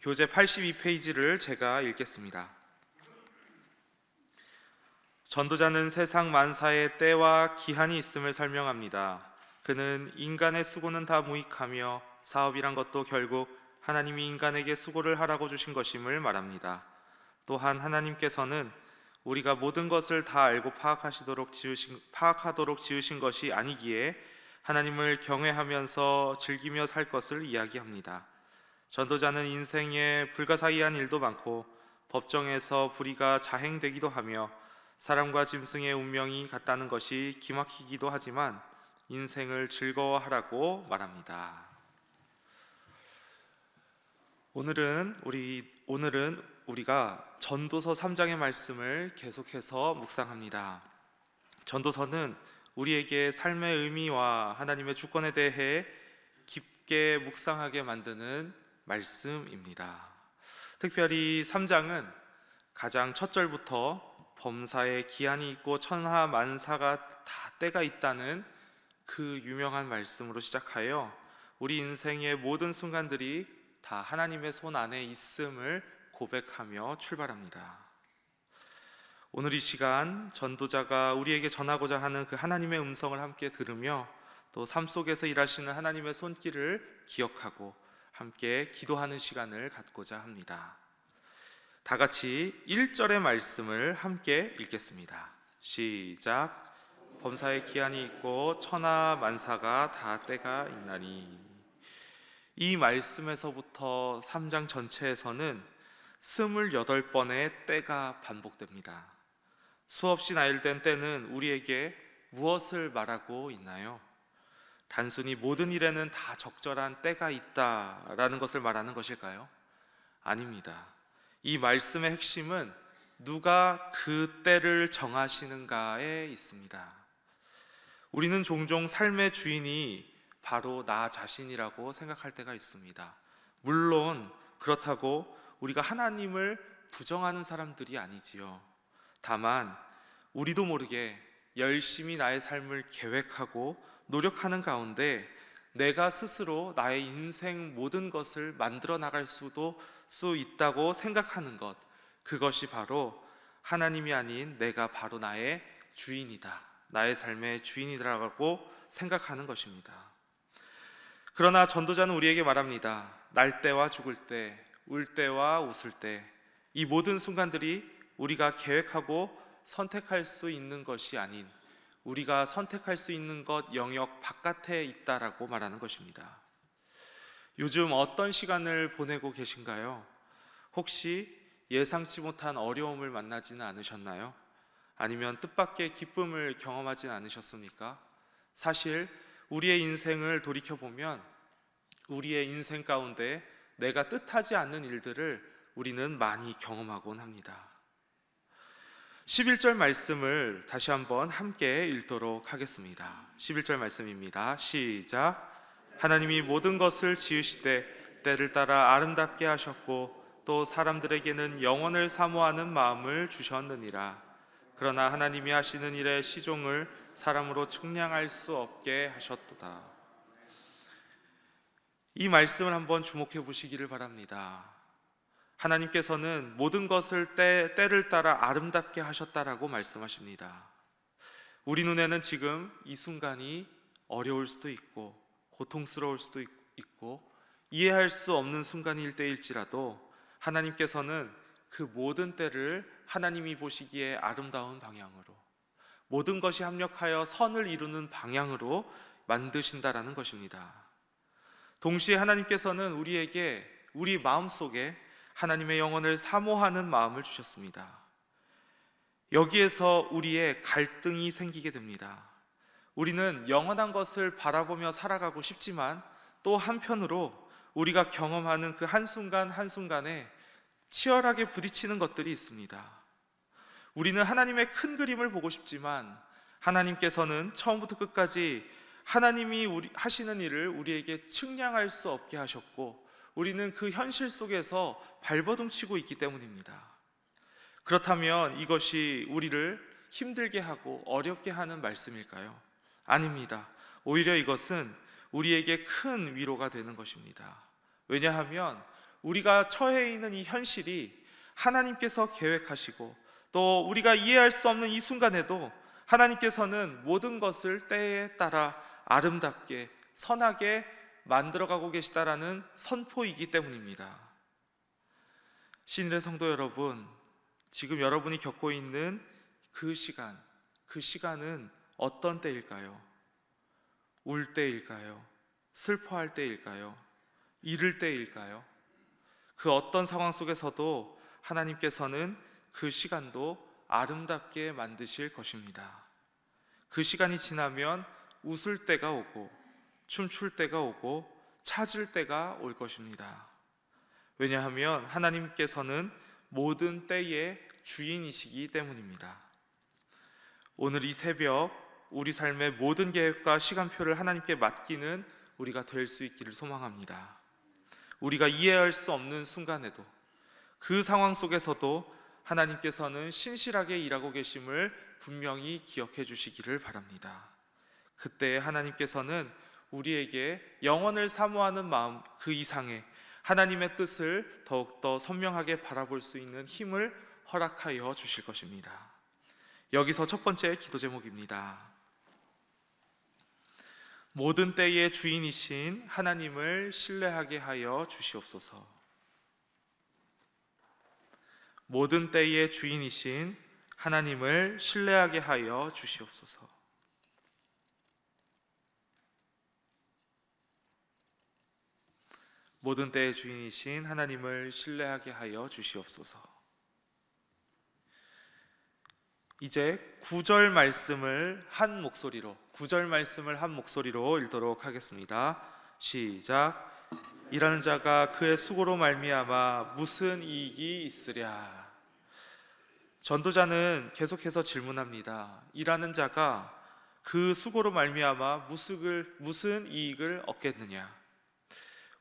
교재 82페이지를 제가 읽겠습니다. 전도자는 세상 만사의 때와 기한이 있음을 설명합니다. 그는 인간의 수고는 다 무익하며 사업이란 것도 결국 하나님이 인간에게 수고를 하라고 주신 것임을 말합니다. 또한 하나님께서는 우리가 모든 것을 다 알고 파악하도록 지으신 것이 아니기에 하나님을 경외하면서 즐기며 살 것을 이야기합니다. 전도자는 인생에 불가사의한 일도 많고 법정에서 불의가 자행되기도 하며 사람과 짐승의 운명이 같다는 것이 기막히기도 하지만 인생을 즐거워하라고 말합니다. 오늘은 우리가 전도서 3장의 말씀을 계속해서 묵상합니다. 전도서는 우리에게 삶의 의미와 하나님의 주권에 대해 깊게 묵상하게 만드는 말씀입니다. 특별히 3장은 가장 첫 절부터 범사에 기한이 있고 천하 만사가 다 때가 있다는 그 유명한 말씀으로 시작하여 우리 인생의 모든 순간들이 다 하나님의 손 안에 있음을 고백하며 출발합니다. 오늘 이 시간 전도자가 우리에게 전하고자 하는 그 하나님의 음성을 함께 들으며 또 삶 속에서 일하시는 하나님의 손길을 기억하고 함께 기도하는 시간을 갖고자 합니다. 다 같이 1절의 말씀을 함께 읽겠습니다. 시작. 범사에 기한이 있고 천하 만사가 다 때가 있나니. 이 말씀에서부터 3장 전체에서는 28번의 때가 반복됩니다. 수없이 나열된 때는 우리에게 무엇을 말하고 있나요? 단순히 모든 일에는 다 적절한 때가 있다라는 것을 말하는 것일까요? 아닙니다. 이 말씀의 핵심은 누가 그 때를 정하시는가에 있습니다. 우리는 종종 삶의 주인이 바로 나 자신이라고 생각할 때가 있습니다. 물론 그렇다고 우리가 하나님을 부정하는 사람들이 아니지요. 다만 우리도 모르게 열심히 나의 삶을 계획하고 노력하는 가운데 내가 스스로 나의 인생 모든 것을 만들어 나갈 수 있다고 생각하는 것, 그것이 바로 하나님이 아닌 내가 바로 나의 주인이다, 나의 삶의 주인이라고 생각하는 것입니다. 그러나 전도자는 우리에게 말합니다. 날 때와 죽을 때, 울 때와 웃을 때, 이 모든 순간들이 우리가 계획하고 선택할 수 있는 것이 아닌 우리가 선택할 수 있는 것 영역 바깥에 있다라고 말하는 것입니다. 요즘 어떤 시간을 보내고 계신가요? 혹시 예상치 못한 어려움을 만나지는 않으셨나요? 아니면 뜻밖의 기쁨을 경험하진 않으셨습니까? 사실 우리의 인생을 돌이켜보면 우리의 인생 가운데 내가 뜻하지 않는 일들을 우리는 많이 경험하곤 합니다. 11절 말씀을 다시 한번 함께 읽도록 하겠습니다. 11절 말씀입니다. 시작. 하나님이 모든 것을 지으시되 때를 따라 아름답게 하셨고 또 사람들에게는 영원을 사모하는 마음을 주셨느니라. 그러나 하나님이 하시는 일의 시종을 사람으로 측량할 수 없게 하셨도다. 이 말씀을 한번 주목해 보시기를 바랍니다. 하나님께서는 모든 것을 때를 따라 아름답게 하셨다라고 말씀하십니다. 우리 눈에는 지금 이 순간이 어려울 수도 있고 고통스러울 수도 있고 이해할 수 없는 순간일 때일지라도 하나님께서는 그 모든 때를 하나님이 보시기에 아름다운 방향으로, 모든 것이 합력하여 선을 이루는 방향으로 만드신다라는 것입니다. 동시에 하나님께서는 우리에게 우리 마음속에 하나님의 영혼을 사모하는 마음을 주셨습니다. 여기에서 우리의 갈등이 생기게 됩니다. 우리는 영원한 것을 바라보며 살아가고 싶지만 또 한편으로 우리가 경험하는 그 한순간 한순간에 치열하게 부딪히는 것들이 있습니다. 우리는 하나님의 큰 그림을 보고 싶지만 하나님께서는 처음부터 끝까지 하나님이 하시는 일을 우리에게 측량할 수 없게 하셨고 우리는 그 현실 속에서 발버둥치고 있기 때문입니다. 그렇다면 이것이 우리를 힘들게 하고 어렵게 하는 말씀일까요? 아닙니다. 오히려 이것은 우리에게 큰 위로가 되는 것입니다. 왜냐하면 우리가 처해 있는 이 현실이 하나님께서 계획하시고 또 우리가 이해할 수 없는 이 순간에도 하나님께서는 모든 것을 때에 따라 아름답게 선하게 만들어가고 계시다라는 선포이기 때문입니다. 신일의 성도 여러분, 지금 여러분이 겪고 있는 그 시간은 어떤 때일까요? 울 때일까요? 슬퍼할 때일까요? 잃을 때일까요? 그 어떤 상황 속에서도 하나님께서는 그 시간도 아름답게 만드실 것입니다. 그 시간이 지나면 웃을 때가 오고 춤출 때가 오고 찾을 때가 올 것입니다. 왜냐하면 하나님께서는 모든 때의 주인이시기 때문입니다. 오늘 이 새벽 우리 삶의 모든 계획과 시간표를 하나님께 맡기는 우리가 될 수 있기를 소망합니다. 우리가 이해할 수 없는 순간에도 그 상황 속에서도 하나님께서는 신실하게 일하고 계심을 분명히 기억해 주시기를 바랍니다. 그때 하나님께서는 우리에게 영원을 사모하는 마음 그 이상의 하나님의 뜻을 더욱더 선명하게 바라볼 수 있는 힘을 허락하여 주실 것입니다. 여기서 첫 번째 기도 제목입니다. 모든 때의 주인이신 하나님을 신뢰하게 하여 주시옵소서. 모든 때의 주인이신 하나님을 신뢰하게 하여 주시옵소서. 모든 때의 주인이신 하나님을 신뢰하게 하여 주시옵소서. 이제 9절 말씀을 한 목소리로 읽도록 하겠습니다. 시작. 일하는 자가 그의 수고로 말미암아 무슨 이익이 있으랴. 전도자는 계속해서 질문합니다. 일하는 자가 그 수고로 말미암아 무슨 이익을 얻겠느냐?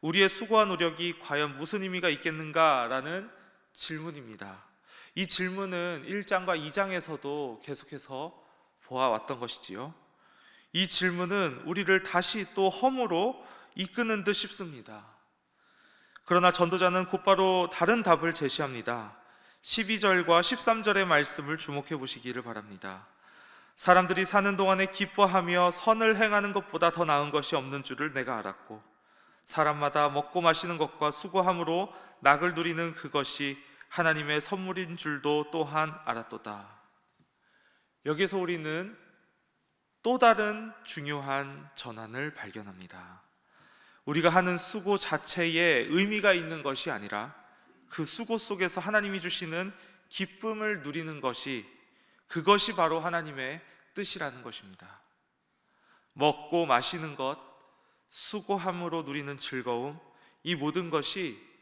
우리의 수고와 노력이 과연 무슨 의미가 있겠는가라는 질문입니다. 이 질문은 1장과 2장에서도 계속해서 보아왔던 것이지요. 이 질문은 우리를 다시 또 허무로 이끄는 듯 싶습니다. 그러나 전도자는 곧바로 다른 답을 제시합니다. 12절과 13절의 말씀을 주목해 보시기를 바랍니다. 사람들이 사는 동안에 기뻐하며 선을 행하는 것보다 더 나은 것이 없는 줄을 내가 알았고 사람마다 먹고 마시는 것과 수고함으로 낙을 누리는 그것이 하나님의 선물인 줄도 또한 알았도다. 여기서 우리는 또 다른 중요한 전환을 발견합니다. 우리가 하는 수고 자체에 의미가 있는 것이 아니라 그 수고 속에서 하나님이 주시는 기쁨을 누리는 것이 그것이 바로 하나님의 뜻이라는 것입니다. 먹고 마시는 것, 수고함으로 누리는 즐거움, 이 모든 것이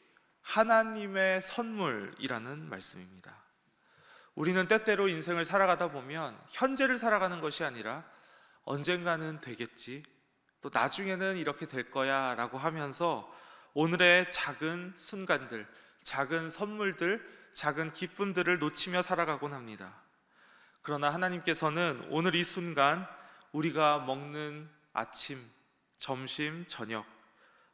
하나님의 선물이라는 말씀입니다. 우리는 때때로 인생을 살아가다 보면 현재를 살아가는 것이 아니라 언젠가는 되겠지, 또 나중에는 이렇게 될 거야 라고 하면서 오늘의 작은 순간들, 작은 선물들, 작은 기쁨들을 놓치며 살아가곤 합니다. 그러나 하나님께서는 오늘 이 순간 우리가 먹는 아침, 점심, 저녁,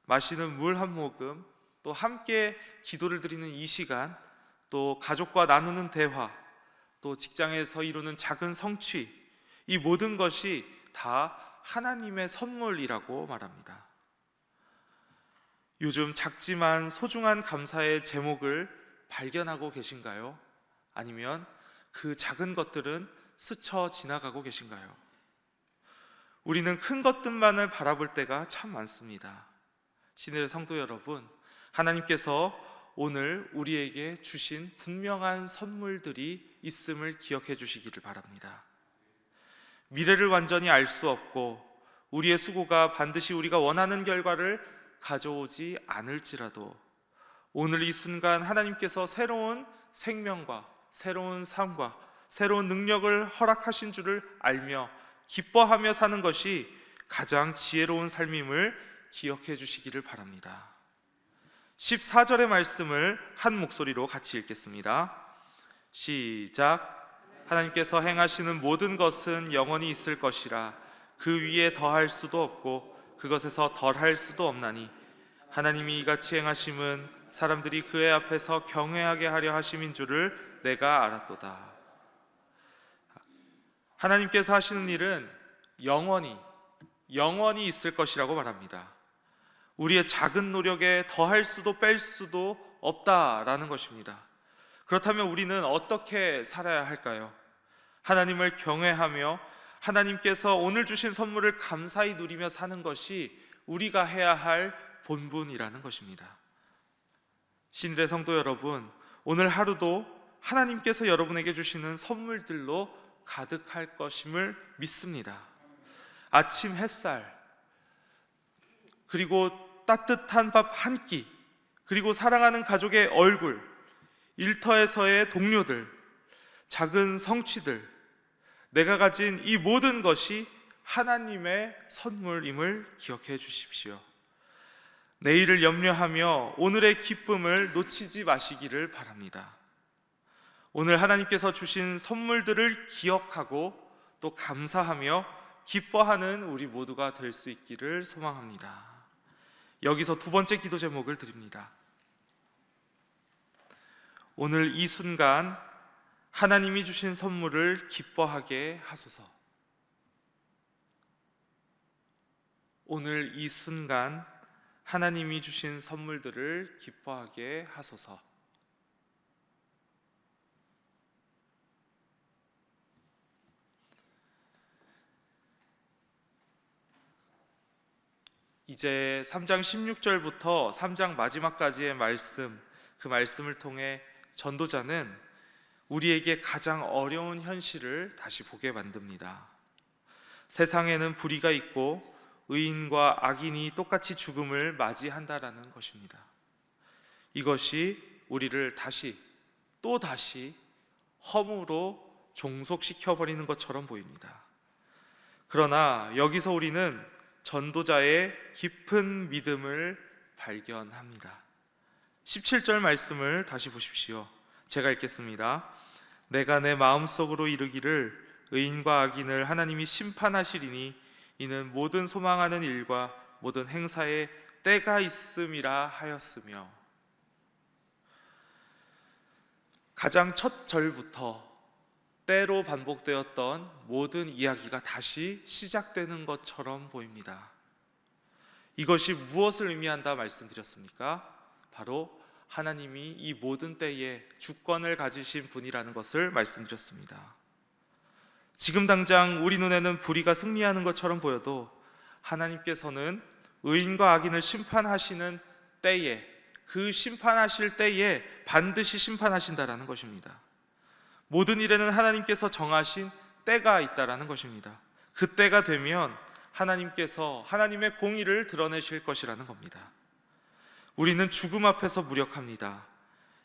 마시는 물 한 모금, 또 함께 기도를 드리는 이 시간, 또 가족과 나누는 대화, 또 직장에서 이루는 작은 성취, 이 모든 것이 다 하나님의 선물이라고 말합니다. 요즘 작지만 소중한 감사의 제목을 발견하고 계신가요? 아니면 그 작은 것들은 스쳐 지나가고 계신가요? 우리는 큰 것들만을 바라볼 때가 참 많습니다. 신의 성도 여러분, 하나님께서 오늘 우리에게 주신 분명한 선물들이 있음을 기억해 주시기를 바랍니다. 미래를 완전히 알 수 없고 우리의 수고가 반드시 우리가 원하는 결과를 가져오지 않을지라도 오늘 이 순간 하나님께서 새로운 생명과 새로운 삶과 새로운 능력을 허락하신 줄을 알며 기뻐하며 사는 것이 가장 지혜로운 삶임을 기억해 주시기를 바랍니다. 14절의 말씀을 한 목소리로 같이 읽겠습니다. 시작. 하나님께서 행하시는 모든 것은 영원히 있을 것이라 그 위에 더할 수도 없고 그것에서 덜할 수도 없나니 하나님이 이같이 행하심은 사람들이 그의 앞에서 경외하게 하려 하심인 줄을 내가 알았도다. 하나님께서 하시는 일은 영원히 있을 것이라고 말합니다. 우리의 작은 노력에 더할 수도 뺄 수도 없다라는 것입니다. 그렇다면 우리는 어떻게 살아야 할까요? 하나님을 경외하며 하나님께서 오늘 주신 선물을 감사히 누리며 사는 것이 우리가 해야 할 본분이라는 것입니다. 신일의 성도 여러분, 오늘 하루도 하나님께서 여러분에게 주시는 선물들로 가득할 것임을 믿습니다. 아침 햇살, 그리고 따뜻한 밥 한 끼, 그리고 사랑하는 가족의 얼굴, 일터에서의 동료들, 작은 성취들, 내가 가진 이 모든 것이 하나님의 선물임을 기억해 주십시오. 내일을 염려하며 오늘의 기쁨을 놓치지 마시기를 바랍니다. 오늘 하나님께서 주신 선물들을 기억하고 또 감사하며 기뻐하는 우리 모두가 될 수 있기를 소망합니다. 여기서 두 번째 기도 제목을 드립니다. 오늘 이 순간 하나님이 주신 선물을 기뻐하게 하소서. 오늘 이 순간 하나님이 주신 선물들을 기뻐하게 하소서. 이제 3장 16절부터 3장 마지막까지의 말씀, 그 말씀을 통해 전도자는 우리에게 가장 어려운 현실을 다시 보게 만듭니다. 세상에는 불의가 있고 의인과 악인이 똑같이 죽음을 맞이한다라는 것입니다. 이것이 우리를 또다시 허무로 종속시켜버리는 것처럼 보입니다. 그러나 여기서 우리는 전도자의 깊은 믿음을 발견합니다. 17절 말씀을 다시 보십시오. 제가 읽겠습니다. 내가 내 마음속으로 이르기를 의인과 악인을 하나님이 심판하시리니 이는 모든 소망하는 일과 모든 행사에 때가 있음이라 하였으며, 가장 첫 절부터 때로 반복되었던 모든 이야기가 다시 시작되는 것처럼 보입니다. 이것이 무엇을 의미한다 말씀드렸습니까? 바로 하나님이 이 모든 때에 주권을 가지신 분이라는 것을 말씀드렸습니다. 지금 당장 우리 눈에는 불의가 승리하는 것처럼 보여도 하나님께서는 의인과 악인을 심판하시는 때에, 그 심판하실 때에 반드시 심판하신다라는 것입니다. 모든 일에는 하나님께서 정하신 때가 있다라는 것입니다. 그 때가 되면 하나님께서 하나님의 공의를 드러내실 것이라는 겁니다. 우리는 죽음 앞에서 무력합니다.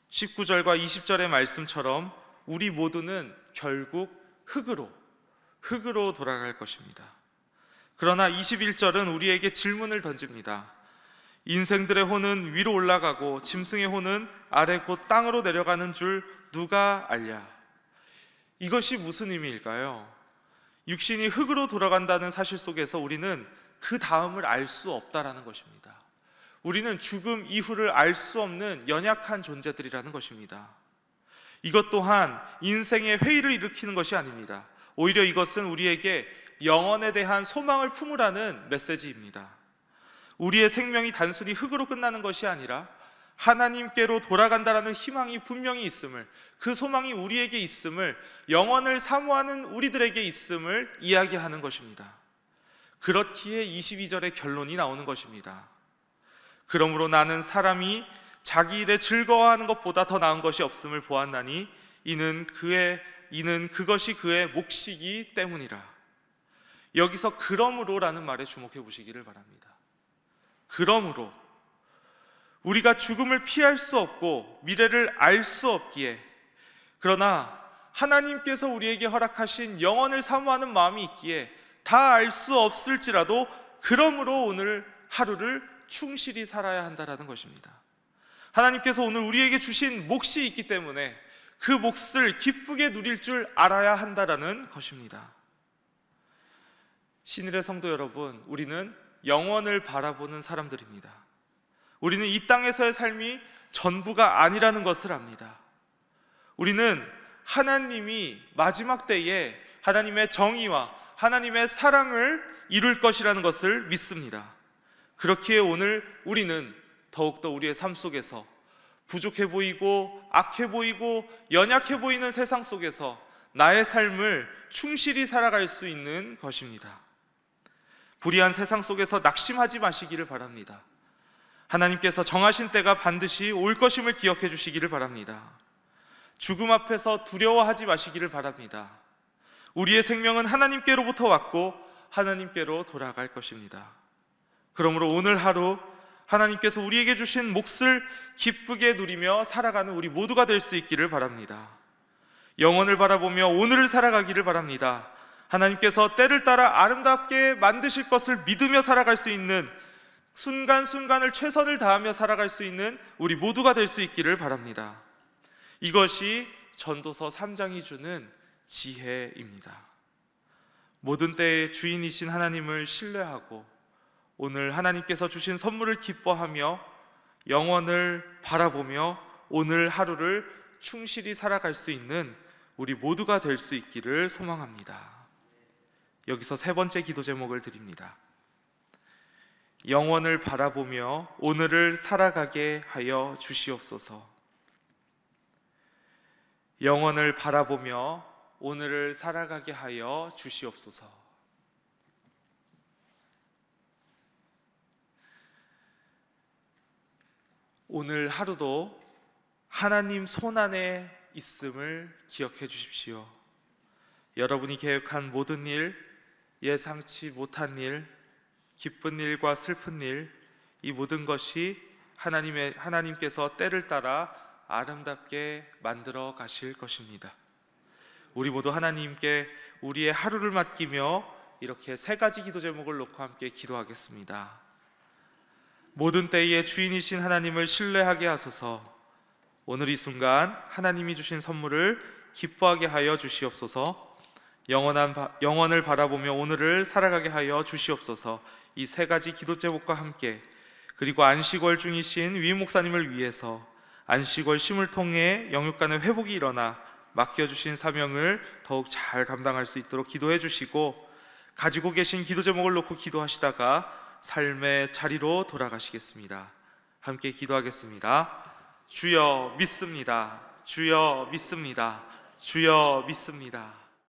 19절과 20절의 말씀처럼 우리 모두는 결국 흙으로 돌아갈 것입니다. 그러나 21절은 우리에게 질문을 던집니다. 인생들의 혼은 위로 올라가고 짐승의 혼은 아래 곧 땅으로 내려가는 줄 누가 알랴? 이것이 무슨 의미일까요? 육신이 흙으로 돌아간다는 사실 속에서 우리는 그 다음을 알 수 없다라는 것입니다. 우리는 죽음 이후를 알 수 없는 연약한 존재들이라는 것입니다. 이것 또한 인생의 회의를 일으키는 것이 아닙니다. 오히려 이것은 우리에게 영원에 대한 소망을 품으라는 메시지입니다. 우리의 생명이 단순히 흙으로 끝나는 것이 아니라 하나님께로 돌아간다라는 희망이 분명히 있음을, 그 소망이 우리에게 있음을, 영원을 사모하는 우리들에게 있음을 이야기하는 것입니다. 그렇기에 22절의 결론이 나오는 것입니다. 그러므로 나는 사람이 자기 일에 즐거워하는 것보다 더 나은 것이 없음을 보았나니 이는 그것이 그의 몫이기 때문이라. 여기서 그러므로라는 말에 주목해 보시기를 바랍니다. 그러므로 우리가 죽음을 피할 수 없고 미래를 알 수 없기에, 그러나 하나님께서 우리에게 허락하신 영원을 사모하는 마음이 있기에 다 알 수 없을지라도 그러므로 오늘 하루를 충실히 살아야 한다라는 것입니다. 하나님께서 오늘 우리에게 주신 몫이 있기 때문에 그 몫을 기쁘게 누릴 줄 알아야 한다라는 것입니다. 신일의 성도 여러분, 우리는 영원을 바라보는 사람들입니다. 우리는 이 땅에서의 삶이 전부가 아니라는 것을 압니다. 우리는 하나님이 마지막 때에 하나님의 정의와 하나님의 사랑을 이룰 것이라는 것을 믿습니다. 그렇기에 오늘 우리는 더욱더 우리의 삶 속에서 부족해 보이고 악해 보이고 연약해 보이는 세상 속에서 나의 삶을 충실히 살아갈 수 있는 것입니다. 불의한 세상 속에서 낙심하지 마시기를 바랍니다. 하나님께서 정하신 때가 반드시 올 것임을 기억해 주시기를 바랍니다. 죽음 앞에서 두려워하지 마시기를 바랍니다. 우리의 생명은 하나님께로부터 왔고 하나님께로 돌아갈 것입니다. 그러므로 오늘 하루 하나님께서 우리에게 주신 몫을 기쁘게 누리며 살아가는 우리 모두가 될 수 있기를 바랍니다. 영원을 바라보며 오늘을 살아가기를 바랍니다. 하나님께서 때를 따라 아름답게 만드실 것을 믿으며 살아갈 수 있는 순간순간을 최선을 다하며 살아갈 수 있는 우리 모두가 될 수 있기를 바랍니다. 이것이 전도서 3장이 주는 지혜입니다. 모든 때의 주인이신 하나님을 신뢰하고 오늘 하나님께서 주신 선물을 기뻐하며 영원을 바라보며 오늘 하루를 충실히 살아갈 수 있는 우리 모두가 될 수 있기를 소망합니다. 여기서 세 번째 기도 제목을 드립니다. 영원을 바라보며 오늘을 살아가게 하여 주시옵소서. 영원을 바라보며 오늘을 살아가게 하여 주시옵소서. 오늘 하루도 하나님 손안에 있음을 기억해 주십시오. 여러분이 계획한 모든 일, 예상치 못한 일, 기쁜 일과 슬픈 일, 이 모든 것이 하나님께서 때를 따라 아름답게 만들어 가실 것입니다. 우리 모두 하나님께 우리의 하루를 맡기며 이렇게 세 가지 기도 제목을 놓고 함께 기도하겠습니다. 모든 때의 주인이신 하나님을 신뢰하게 하소서. 오늘 이 순간 하나님이 주신 선물을 기뻐하게 하여 주시옵소서. 영원을 바라보며 오늘을 살아가게 하여 주시옵소서. 이 세 가지 기도 제목과 함께, 그리고 안식월 중이신 위임 목사님을 위해서 안식월 쉼을 통해 영육간의 회복이 일어나 맡겨주신 사명을 더욱 잘 감당할 수 있도록 기도해 주시고, 가지고 계신 기도 제목을 놓고 기도하시다가 삶의 자리로 돌아가시겠습니다. 함께 기도하겠습니다. 주여 믿습니다. 주여 믿습니다. 주여 믿습니다.